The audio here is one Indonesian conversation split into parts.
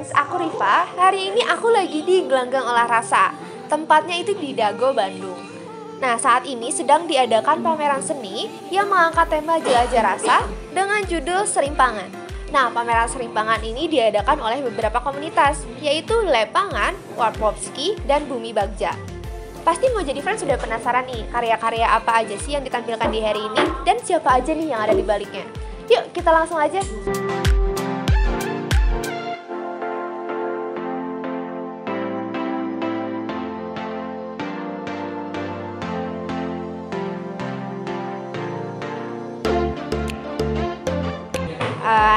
friends, aku Rifa. Hari ini aku lagi di Gelanggang Olah Rasa. Tempatnya itu di Dago, Bandung. Nah, saat ini sedang diadakan pameran seni yang mengangkat tema jelajah rasa dengan judul Serimpangan. Nah, pameran Serimpangan ini diadakan oleh beberapa komunitas, yaitu Lepangan, Warpowski, dan Bumi Bagja. Pasti mau jadi friends sudah penasaran nih, karya-karya apa aja sih yang ditampilkan di hari ini, dan siapa aja nih yang ada di baliknya. Yuk, kita langsung aja.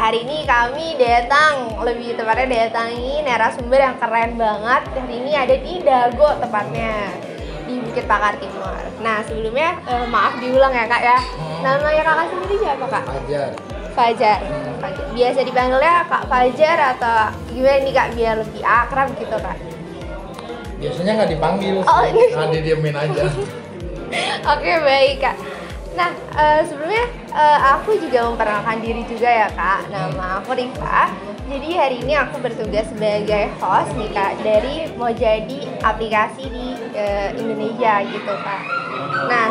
Hari ini kami lebih tepatnya datangi narasumber yang keren banget. Hari ini ada di Dago tepatnya, di Bukit Pakar Timur. Nah, sebelumnya maaf diulang ya kak ya. Namanya kakak sendiri siapa kak? Fajar. Fajar. Biasa dipanggilnya Kak Fajar atau gimana nih kak biar lebih akrab gitu kak? Biasanya nggak dipanggil sih, nah didiemin aja. Oke, baik kak. Nah, sebelumnya aku juga memperkenalkan diri juga ya kak. Nama aku Rifa. Jadi hari ini aku bertugas sebagai host nih kak dari Mojadi aplikasi di Indonesia gitu kak. Nah,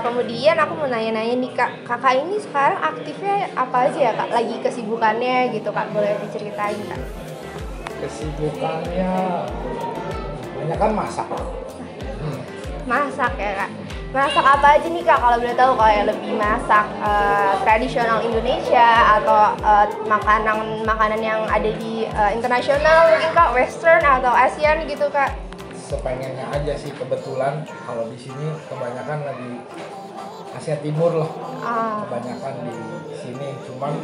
kemudian aku mau nanya-nanya nih kak, kakak ini sekarang aktifnya apa aja ya kak? Lagi kesibukannya gitu kak, boleh diceritain kak? Kesibukannya banyak kan masak. Masak ya kak. Masak apa aja nih kak kalau boleh tahu, kayak lebih masak tradisional Indonesia atau makanan yang ada di internasional mungkin kak, western atau Asian gitu kak? Sepengennya aja sih, kebetulan kalau di sini kebanyakan lagi Asia Timur loh. Kebanyakan di sini, cuman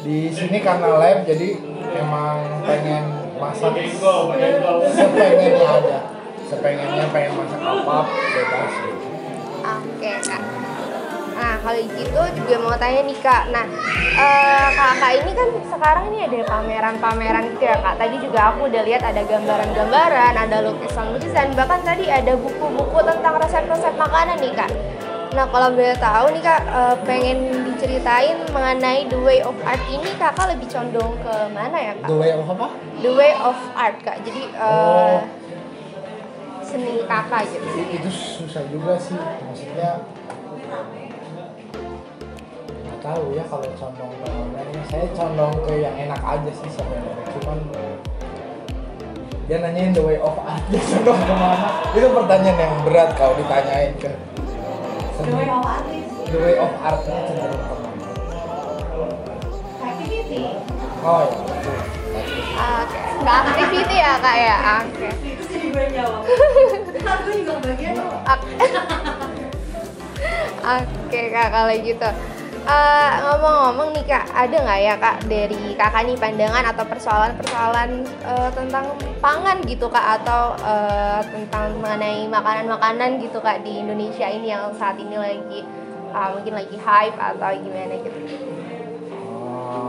di sini karena lab jadi emang pengen masak sepengennya aja. Sepengennya pengen masak apa bebas gitu. Oke kak. Nah kalau gitu juga mau tanya nih kak. Nah kakak ini kan sekarang ini ada pameran-pameran gitu ya kak. Tadi juga aku udah lihat ada gambaran-gambaran, ada lukisan-lukisan, bahkan tadi ada buku-buku tentang resep-resep makanan nih kak. Nah kalau boleh tahu nih kak, pengen diceritain mengenai The Way of Art ini, kakak lebih condong ke mana ya kak? The Way of apa? The Way of Art kak. Jadi seni kakak gitu. Itu susah juga sih, maksudnya nggak tahu ya kalau condong ke mana. Saya condong ke yang enak aja sih sebenarnya, cuman dia nanyain The Way of Art, dia condong kemana? Itu pertanyaan yang berat kalau ditanyain ke The Way of Art. The Way of Art-nya cenderung kemana? Activity. Oh ya, betul. Oke, nggak activity ya kak ya? Oke. Terus jadi gue jawab. Aku juga bagian loh. Oke kak, kalau gitu ngomong-ngomong nih kak, ada nggak ya kak dari kakak nih pandangan atau persoalan-persoalan tentang pangan gitu kak, atau tentang mengenai makanan-makanan gitu kak di Indonesia ini yang saat ini lagi mungkin lagi hype atau gimana gitu?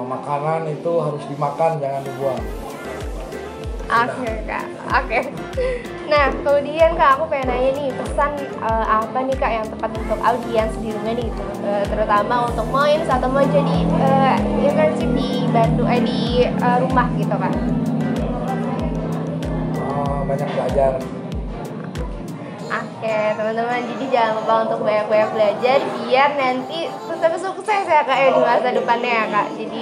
Makanan itu harus dimakan, jangan dibuang. Oke kak, oke. Nah kemudian kak, aku pengen nanya nih, pesan apa nih kak yang tepat untuk audiens di rumah nih, terutama untuk Moins atau mau jadi internship di Bandung, di rumah gitu kak? Banyak belajar. Oke teman-teman, jadi jangan lupa untuk banyak-banyak belajar biar nanti tetap sukses ya kak ya di masa depannya ya kak. Jadi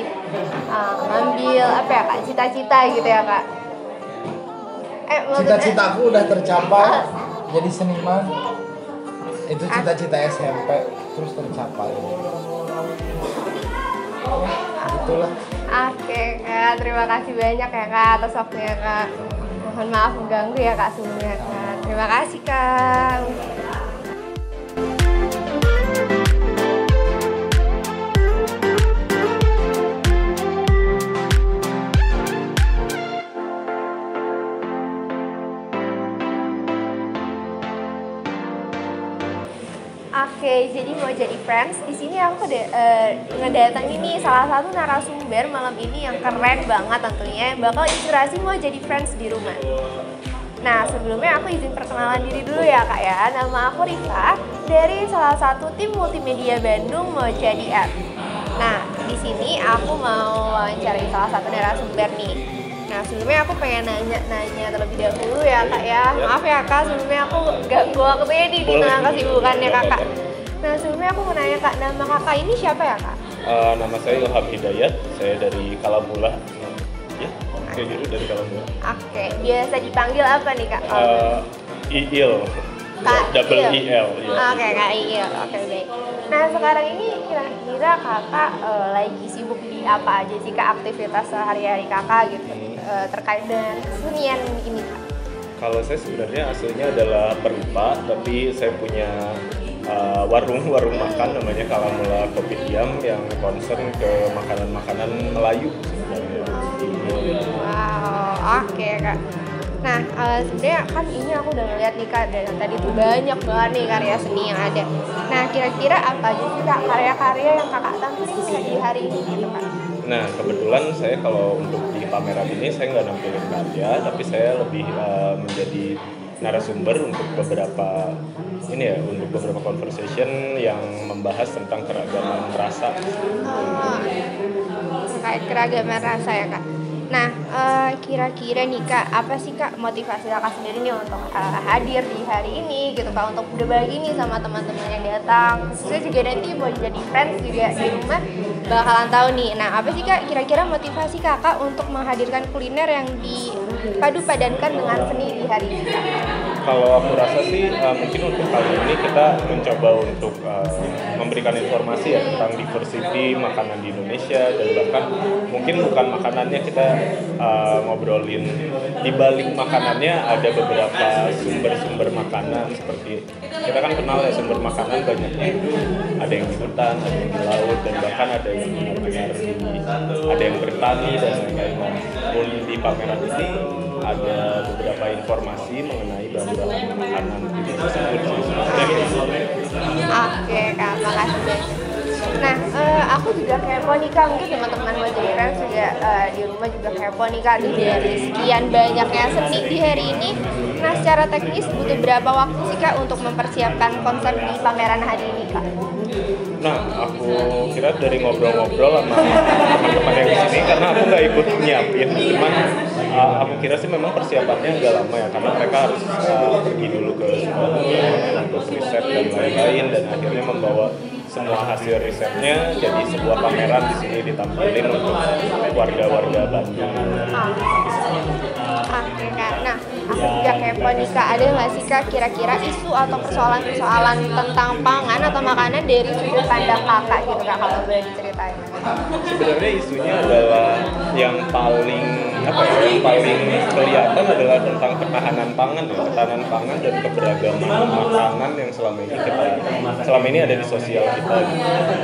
ngambil apa ya kak, cita-cita gitu ya kak. Cita-citaku udah tercapai, jadi seniman. Itu cita-cita SMP, terus tercapai. Itulah. Oke kak, terima kasih banyak ya kak atas waktunya kak. Mohon maaf mengganggu ya kak sebelumnya kak. Terima kasih kak. Oke, jadi mau jadi friends, di sini aku ngedatengin nih salah satu narasumber malam ini yang keren banget tentunya, yang bakal inspirasi mau jadi friends di rumah. Nah, sebelumnya aku izin perkenalan diri dulu ya kak ya. Nama aku Rifa dari salah satu tim multimedia Bandung Mojadi App. Nah, di sini aku mau wawancarai salah satu narasumber nih. Nah, sebelumnya aku pengen nanya terlebih dahulu ya Kak ya. Maaf ya Kak, sebelumnya aku ganggu waktunya di tengah kesibukannya Kakak. Nah, sebelumnya aku mau nanya Kak, nama Kakak ini siapa ya Kak? Nama saya Ilham Hidayat, saya dari Kalamula. Ya, kayak gitu dari Kalamula. Oke, biasa dipanggil apa nih Kak? Iil. Kak Double Il. IL. Ya. Oke, Kak Il. Oke, baik. Nah, sekarang ini kira-kira Kakak lagi sibuk di apa aja sih Kak aktivitas sehari-hari Kakak gitu terkait dengan kesenian ini Kak? Kalau saya sebenarnya aslinya adalah perupa, tapi saya punya warung makan namanya Kalamula Kopitiam yang concern ke makanan-makanan Melayu sebenarnya. Wow, oke Kak. Nah, sebenarnya kan ini aku udah ngeliat nih Kak, dan tadi tuh banyak banget nih karya seni yang ada. Nah, kira-kira apa aja sih Kak karya-karya yang Kakak tampilkan di hari ini gitu Kak? Nah, kebetulan saya kalau untuk di pameran ini saya nggak nampilin karya, tapi saya lebih menjadi narasumber untuk beberapa conversation yang membahas tentang keragaman rasa. Terkait keragaman rasa ya Kak. Nah, kira-kira nih Kak, apa sih Kak motivasi Kakak sendiri nih untuk hadir di hari ini gitu Kak, untuk berbagi nih sama teman-teman yang datang. Khususnya juga nanti mau jadi friends juga di rumah bakalan tahu nih. Nah, apa sih Kak kira-kira motivasi Kakak untuk menghadirkan kuliner yang dipadu-padankan dengan seni di hari ini Kak? Kalau aku rasa sih mungkin untuk kali ini kita mencoba untuk memberikan informasi ya tentang diversity makanan di Indonesia, dan bahkan mungkin bukan makanannya, kita ngobrolin di balik makanannya ada beberapa sumber-sumber makanan. Seperti kita kan kenal ya sumber makanan banyaknya, ada yang di hutan, ada yang di laut, dan bahkan ada yang benar-benar ada yang bertani dan lain-lain. Dan di pameran ini ada beberapa informasi mengenai bahan-bahan makanan itu tersebut. Oke Kak, makasih banyak. Nah, aku juga kepo nih Kak, mungkin teman-teman Wajahirans juga di rumah juga kepo nih Kak, dari sekian banyaknya seni di hari ini. Nah, secara teknis butuh berapa waktu sih Kak untuk mempersiapkan konsep di pameran hari ini Kak? Nah, aku kira dari ngobrol-ngobrol sama teman-teman yang di sini, karena aku nggak ikut nyiapin, cuman aku kira sih memang persiapannya agak lama ya, karena mereka harus pergi dulu ke Surabaya untuk riset dan lain-lain, dan akhirnya membawa semua hasil risetnya jadi sebuah pameran di sini ditampilin untuk warga-warga Bandung. Oke Kak, nah aku juga kepo nih Kak, ada nggak sih Kak kira-kira isu atau persoalan-persoalan tentang pangan atau makanan dari sudut pandang Kakak gitu Kak, kalau boleh diceritain? Sebenarnya isunya adalah yang paling kelihatan adalah tentang ketahanan pangan dan keberagaman makanan yang selama ini ada di sosial kita,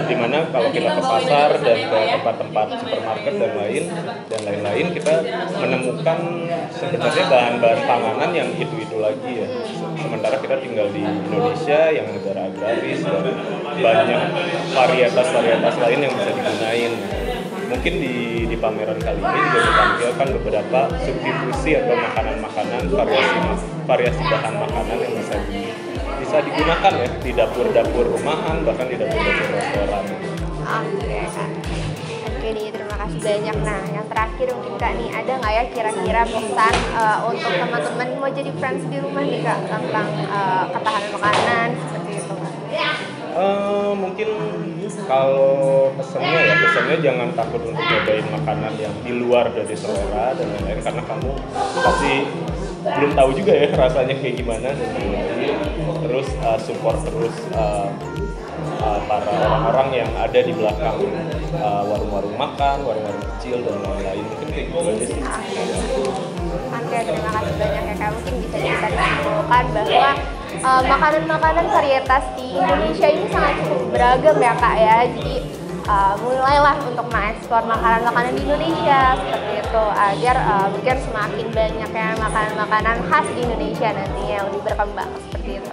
dimana kalau kita ke pasar dan ke tempat-tempat supermarket dan lain-lain kita menemukan sebenarnya bahan-bahan panganan yang itu lagi ya, sementara kita tinggal di Indonesia yang negara agraris dan banyak varietas lain yang bisa digunain. Mungkin di pameran kali ini juga ditampilkan beberapa substitusi atau makanan-makanan, variasi bahan makanan yang bisa digunakan ya di dapur-dapur rumahan, bahkan di dapur-dapur restoran. Oke Kak. Oke nih, terima kasih banyak. Nah, yang terakhir mungkin Kak nih, ada nggak ya kira-kira pesan untuk teman-teman mau jadi friends di rumah nih Kak tentang ketahanan makanan seperti itu Kak? Mungkin kalau pesannya jangan takut untuk nyobain makanan yang di luar dari selera dan lain-lain, karena kamu pasti belum tahu juga ya rasanya kayak gimana dan lain-lain. Terus support terus para orang-orang yang ada di belakang warung-warung makan, warung-warung kecil dan lain-lain. Mungkin kayak gitu aja sih. Oke, terima kasih banyak ya Kak. Mungkin bisa disimpulkan bahwa makanan-makanan varietas di Indonesia ini sangat cukup beragam ya Kak ya. Jadi mulailah untuk mengeksplor makanan-makanan di Indonesia seperti itu, agar mungkin semakin banyaknya makanan-makanan khas di Indonesia nantinya yang lebih berkembang seperti itu.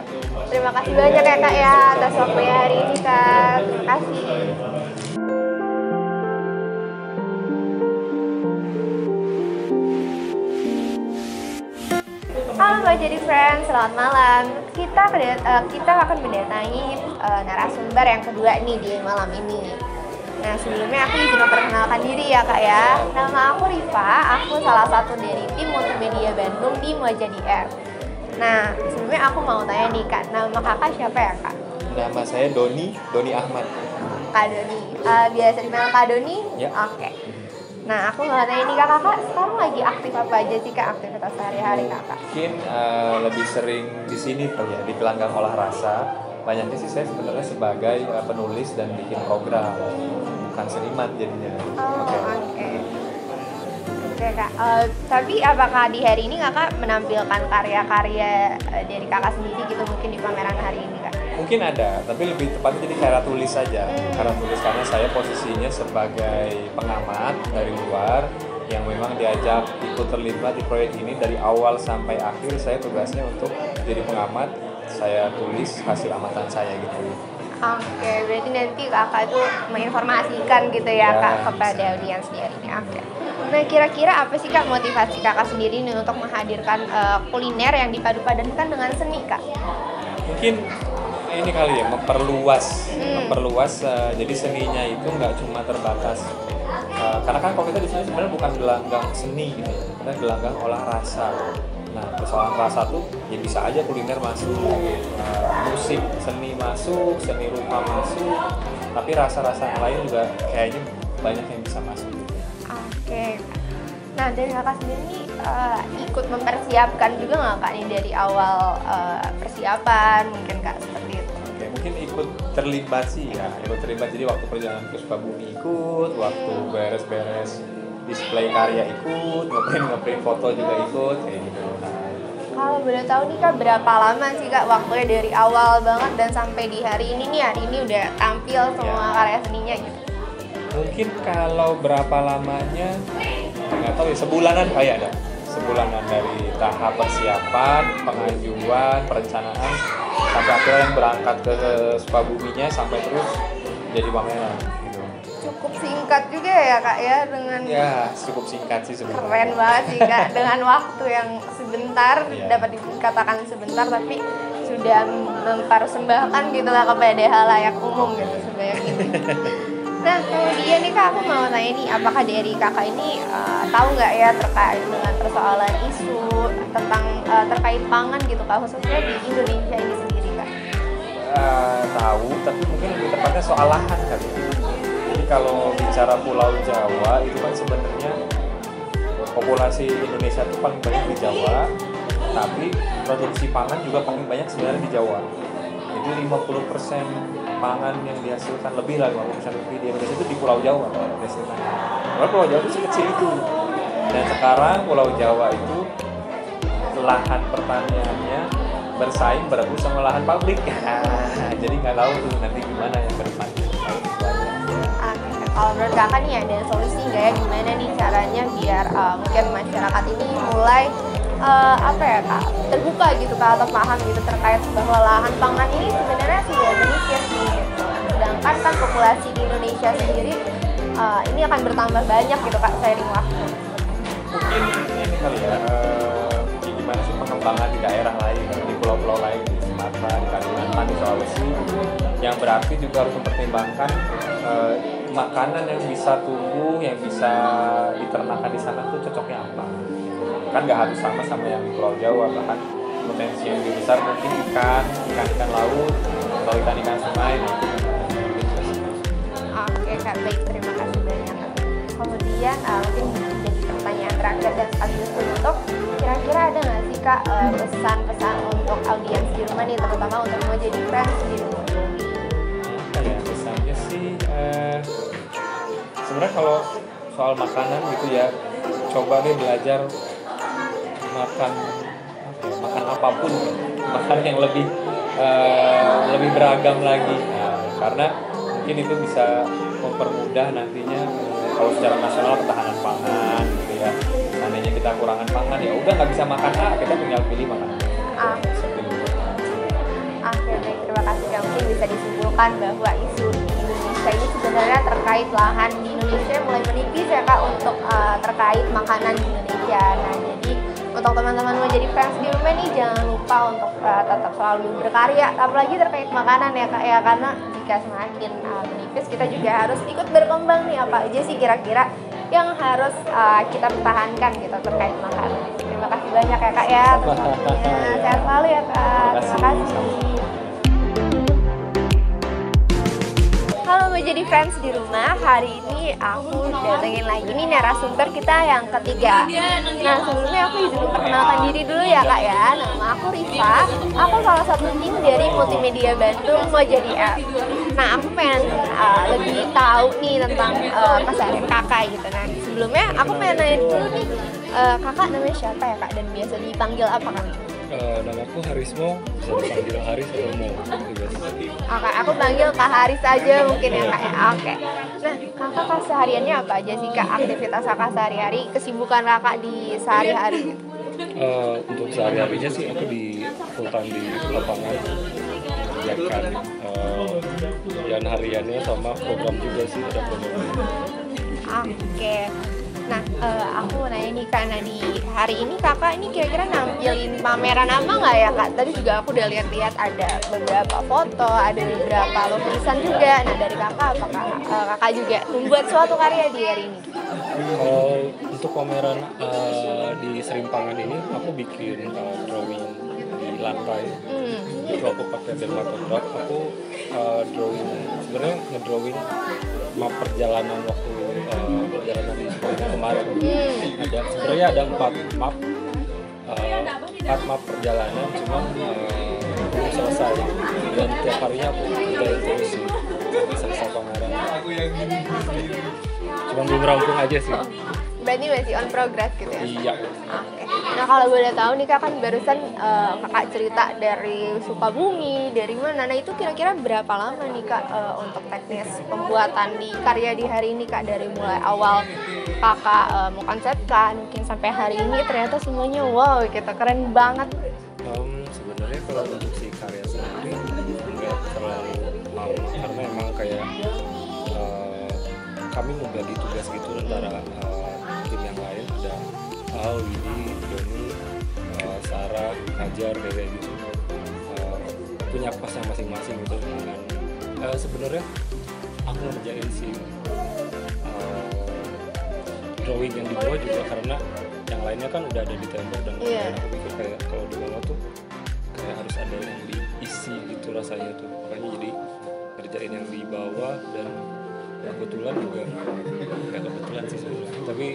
Terima kasih banyak ya Kak ya atas waktunya hari ini Kak. Terima kasih. Halo Jadi Friends, selamat malam. Kita akan mendatangi narasumber yang kedua nih di malam ini. Nah, sebelumnya aku izin memperkenalkan diri ya kak ya. Nama aku Rifa, aku salah satu dari tim Multimedia Bandung di Muajadi-R. Nah, sebelumnya aku mau tanya nih kak, nama kakak siapa ya kak? Nama saya Doni Ahmad. Kak Doni, biasa dipanggil Kak Doni? Ya. Oke. Nah, aku mau tanya nih kakak sekarang lagi aktif apa aja sih kak aktivitas sehari-hari kakak? Mungkin lebih sering di sini ya, di gelanggang olah rasa. Banyaknya sih saya sebenarnya sebagai penulis dan bikin program, bukan seniman jadinya. Oh, oke. Oke kak, tapi apakah di hari ini kakak menampilkan karya-karya dari kakak sendiri gitu mungkin di pameran hari ini kak? Mungkin ada, tapi lebih tepatnya jadi karya tulis saja. Karya tulis karena saya posisinya sebagai pengamat dari luar yang memang diajak ikut terlibat di proyek ini dari awal sampai akhir. Saya tugasnya untuk jadi pengamat, saya tulis hasil amatan saya gitu. Oke, berarti nanti kakak itu menginformasikan gitu ya kak kepada audiensnya ini. Oke. Nah, kira-kira apa sih kak motivasi kakak sendiri nih untuk menghadirkan kuliner yang dipadu-padankan dengan seni kak? Mungkin ini kali ya, memperluas jadi seninya itu nggak cuma terbatas karena kan kalau kita di sini sebenarnya bukan gelanggang seni gitu, kita gelanggang olah rasa. Nah, persoalan rasa tuh ya bisa aja kuliner masuk, musik seni masuk, seni rupa masuk, tapi rasa-rasa yang lain juga kayaknya banyak yang bisa masuk. Oke. Nah, dari kakak sendiri nih ikut mempersiapkan juga nggak kak nih dari awal persiapan mungkin kak seperti itu? Oke, mungkin ikut terlibat sih ya, ikut terlibat jadi waktu perjalanan ke Sukabumi ikut, waktu beres-beres display karya ikut, ngeprint foto juga ikut kayak gitu. Kalau boleh tahu nih kak berapa lama sih kak waktunya dari awal banget dan sampai di hari ini udah tampil semua karya seninya gitu? Mungkin kalau berapa lamanya nggak tahu ya, sebulanan kayak ada. Sebulanan dari tahap persiapan, pengajuan, perencanaan sampai akhirnya yang berangkat ke Sukabuminya sampai terus jadi pameran gitu. Cukup singkat juga ya kak ya dengan cukup singkat sih sebenarnya. Keren banget sih kak dengan waktu yang sebentar dapat dikatakan sebentar tapi sudah mempersembahkan gitu lah kepada halayak umum gitu sebanyak ini. Nah, kemudian nih kak, aku mau tanya nih, apakah dari kakak ini tahu nggak ya terkait dengan persoalan isu tentang terkait pangan gitu kak, khususnya di Indonesia ini sendiri kak? Tahu, tapi mungkin lebih tepatnya soal lahan kali. Jadi kalau bicara Pulau Jawa itu kan sebenarnya populasi Indonesia itu paling banyak di Jawa, tapi produksi pangan juga paling banyak sebenarnya di Jawa. Jadi 50% pangan yang dihasilkan lebih lah 50% lebih di Indonesia itu di Pulau Jawa dihasilkan. Karena Pulau Jawa itu kecil itu. Dan sekarang Pulau Jawa itu lahan pertaniannya bersaing berebut sama lahan pabrik. Jadi nggak tahu tuh nanti gimana yang ke depan. Kalau menurut kakak nih ada solusi nggak ya gimana nih caranya biar mungkin masyarakat ini mulai terbuka gitu kak atau paham gitu terkait bahwa lahan pangan ini sebenarnya sudah menipis nih. Sedangkan kan populasi di Indonesia sendiri ini akan bertambah banyak gitu kak seiring waktu. Mungkin ini kali ya, gimana sih pengembangan di daerah lain, di pulau-pulau lain, di Sumatera, di Kalimantan, di Sulawesi, yang berarti juga harus mempertimbangkan makanan yang bisa tumbuh, yang bisa diternakan di sana tuh cocoknya apa. Kan nggak harus sama yang di Pulau Jawa, bahkan potensi yang lebih besar mungkin ikan laut atau ikan sungai. Oke kak, baik, terima kasih banyak. Kemudian mungkin jadi pertanyaan terakhir dan sekaligus penutup, kira-kira ada nggak sih kak pesan-pesan untuk audiens di rumah nih, terutama untuk mau jadi fans di rumah? Pesannya sih sebenarnya kalau soal makanan gitu ya, coba deh belajar makan apapun, makan yang lebih beragam lagi. Nah, karena mungkin itu bisa mempermudah nantinya kalau secara nasional ketahanan pangan gitu ya. Seandainya kita kurangan pangan ya udah nggak bisa makan kita tinggal pilih makanan. Oke, baik, terima kasih kak. Mungkin bisa disimpulkan bahwa isu di Indonesia ini sebenarnya terkait lahan di Indonesia mulai menipis ya kak untuk terkait makanan di Indonesia. Nah, jadi untuk teman-teman mau jadi fans di rumah nih jangan lupa untuk tetap selalu berkarya, apalagi terkait makanan ya kak ya, karena jika semakin menipis, kita juga harus ikut berkembang nih, apa aja sih kira-kira yang harus kita pertahankan gitu terkait makanan. Terima kasih banyak ya Kak ya atas waktunya. Sehat selalu ya Kak. Terima kasih. Halo menjadi friends di rumah, hari ini aku datengin lagi nih narasumber kita yang ketiga. Nah sebelumnya aku izin perkenalkan diri dulu ya Kak ya. Nama aku Rifa, aku salah satu tim dari Multimedia Bandung Mau Jadi F. Nah aku pengen lebih tahu nih tentang keseharian kakak gitu. Nah sebelumnya aku pengen nanya dulu nih, kakak namanya siapa ya Kak dan biasa dipanggil apa Kak? Namaku Harismo, bisa dipanggil Haris atau Mo. Oke, aku panggil Kak Haris aja mungkin ya Kak ya. Oke. Nah, kakak kesehariannya apa aja sih Kak? Aktivitas kakak sehari-hari, kesibukan kakak di sehari-hari? Untuk sehari-harinya sih aku di full time di lapangan mengerjakan dan hariannya sama program juga sih, ada program. Oke. Nah, aku mau nanya nih Kak, nah di hari ini kakak ini kira-kira nampilin pameran apa nggak ya Kak? Tadi juga aku udah lihat-lihat ada beberapa foto, ada beberapa lukisan juga. Nah dari kakak, apakah kakak juga membuat suatu karya di hari ini? Untuk pameran di Serimpangan ini aku bikin drawing di lantai. Itu aku pakai dermatograph, aku drawing, sebenarnya ngedrawing map perjalanan waktu perjalanan di sekolah kemarin. Sebenarnya ada 4 map perjalanan, cuma belum selesai dan tiap harinya aku kerjain terus sih selesai pameran. Cuma belum rampung aja sih. Berarti masih on progress gitu ya? Iya. Oke. Nah kalau boleh tahu nih Kak, kan barusan kakak cerita dari Sukabumi, dari mana? Nah itu kira-kira berapa lama nih Kak untuk teknis pembuatan di karya di hari ini Kak? Dari mulai awal kakak mengkonsepkan mungkin sampai hari ini ternyata semuanya wow gitu, keren banget. Sebenarnya kalau untuk si karya sendiri nggak terlalu lama karena emang kayak kami membagi tugas gitu antara tim yang lain, ada Al, Widi, Doni, Sarah, Hajar, kayak gitu, punya pasnya masing-masing gitu. Dengan sebenarnya aku ngerjain si drawing yang di bawah juga karena yang lainnya kan udah ada di tembok dan aku pikir kayak kalau di bawah tuh kayak harus ada yang diisi gitu rasanya tuh, makanya jadi ngerjain yang di bawah. Dan kebetulan juga nggak kebetulan sih sebenarnya, tapi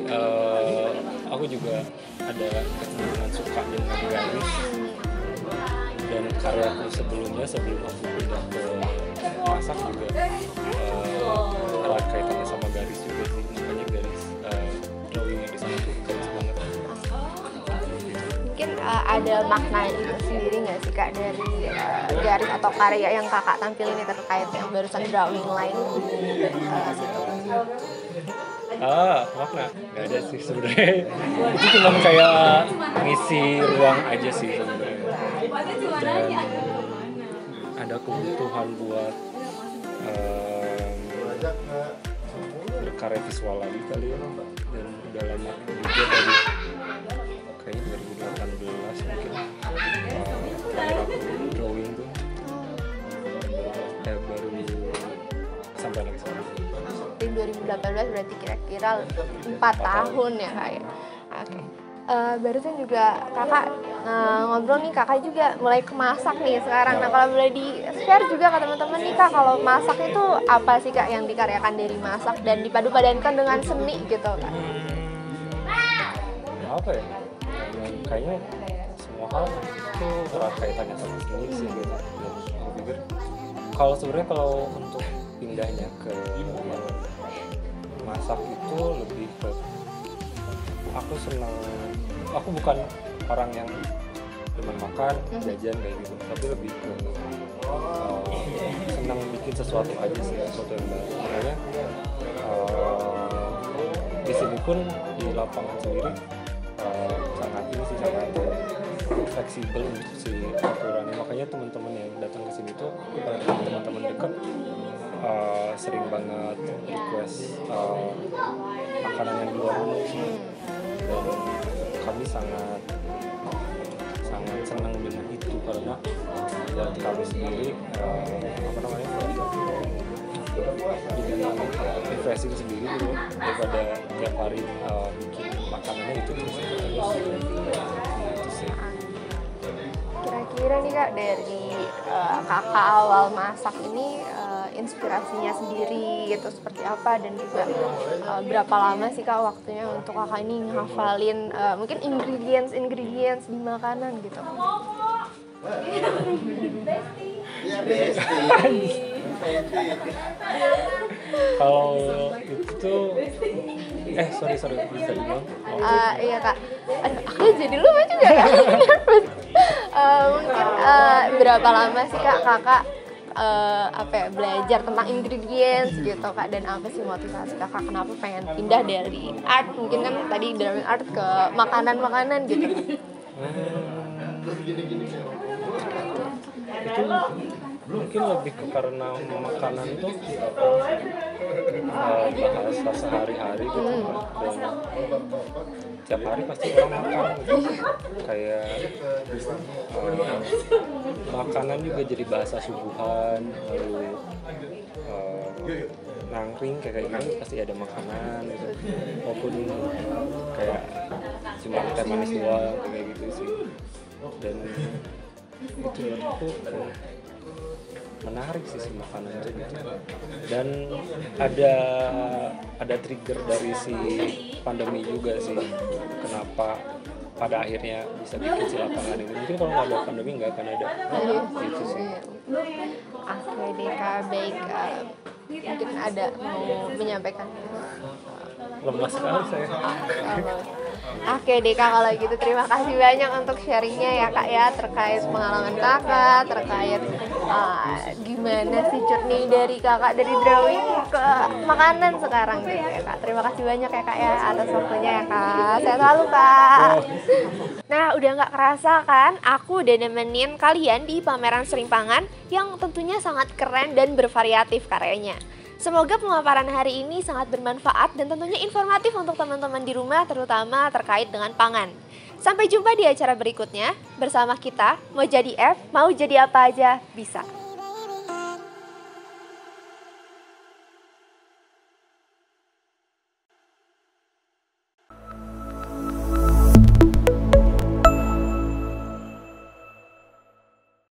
aku juga ada kecenderungan suka dengan garis, dan karyaku sebelumnya sebelum aku pindah ke masak juga erat kaitannya sama garis juga sih, makanya garis drawing di sana tuh garis banget. Mungkin ada makna itu sendiri nggak sih Kak dari garis atau karya yang kakak tampil ini terkait yang barusan drawing line situ? Makna nggak ada sih sebenarnya. Itu cuma kayak ngisi ruang aja sih sebenarnya. Dan ada kebutuhan buat berkarya visual lagi kali ya. Dan udah lama juga dari kayaknya 2018 mungkin terakhir aku drawing tuh, baru sampai lagi sekarang. Di 2018 berarti kira-kira 4 tahun ya Kak ya. Oke. Barusan juga kakak ngobrol nih, kakak juga mulai kemasak nih sekarang. Nah kalau boleh di share juga ke teman-teman nih Kak, kalau masak itu apa sih Kak yang dikaryakan dari masak dan dipadu-padankan dengan seni gitu Kak? Apa ya? Kayaknya semua hal itu erat kaitannya sama seni sih gitu. Dan aku pikir kalau sebenarnya kalau untuk pindahnya ke masak itu lebih ke aku senang, aku bukan orang yang demen makan, jajan kayak gitu, tapi lebih ke senang bikin sesuatu aja sih, sesuatu yang baru. Makanya di sini pun di lapangan sendiri sangat ini sih, sangat fleksibel untuk si aturannya. Makanya teman-teman yang datang ke sini tuh teman-teman dekat sering banget request makanan yang di luar rumah sih. Dan kami sangat senang dengan itu karena dari kami sendiri refreshing sendiri gitu daripada tiap hari bikin makanannya itu terus. Itu sih. Kira-kira nih Kak, dari Kakak awal masak ini inspirasinya sendiri gitu seperti apa, dan juga berapa lama sih Kak waktunya untuk Kakak ini ngehafalin mungkin ingredients di makanan gitu. Kalau itu sorry bisa dibilang. Iya Kak, aku jadi lupa juga Kak. Mungkin berapa lama sih Kak Kakak belajar tentang ingredients gitu Kak, dan apa sih motivasi Kakak kenapa pengen pindah dari art, mungkin kan tadi dari art ke makanan gitu. Itu mungkin lebih ke karena makanan tuh bahasa sehari-hari gitu kan, dan tiap hari pasti orang makan gitu. Kayak makanan juga jadi bahasa subuhan, lalu nangkring kayak gini pasti ada makanan gitu, maupun kayak cuma teh manis doang kayak gitu sih. Dan itu menurutku menarik sih makanan itu gitu. Dan ada trigger dari si pandemi juga sih, kenapa pada akhirnya bisa bikin si lapangan ini. Mungkin kalau nggak ada pandemi nggak akan ada gitu sih. Oke deh Kak, baik, mungkin ada mau menyampaikan. Lemas sekali saya. Oke deh Kak, kalau gitu terima kasih banyak untuk sharingnya ya Kak ya, terkait pengalaman Kakak, terkait gimana sih journey dari Kakak dari drawing ke makanan sekarang gitu ya Kak. Terima kasih banyak ya Kak ya atas waktunya ya Kak. Sehat selalu Kak. Nah, udah nggak kerasa kan, aku udah nemenin kalian di pameran Serimpangan yang tentunya sangat keren dan bervariatif karyanya. Semoga pemaparan hari ini sangat bermanfaat dan tentunya informatif untuk teman-teman di rumah, terutama terkait dengan pangan. Sampai jumpa di acara berikutnya bersama kita, mau jadi F, mau jadi apa aja bisa.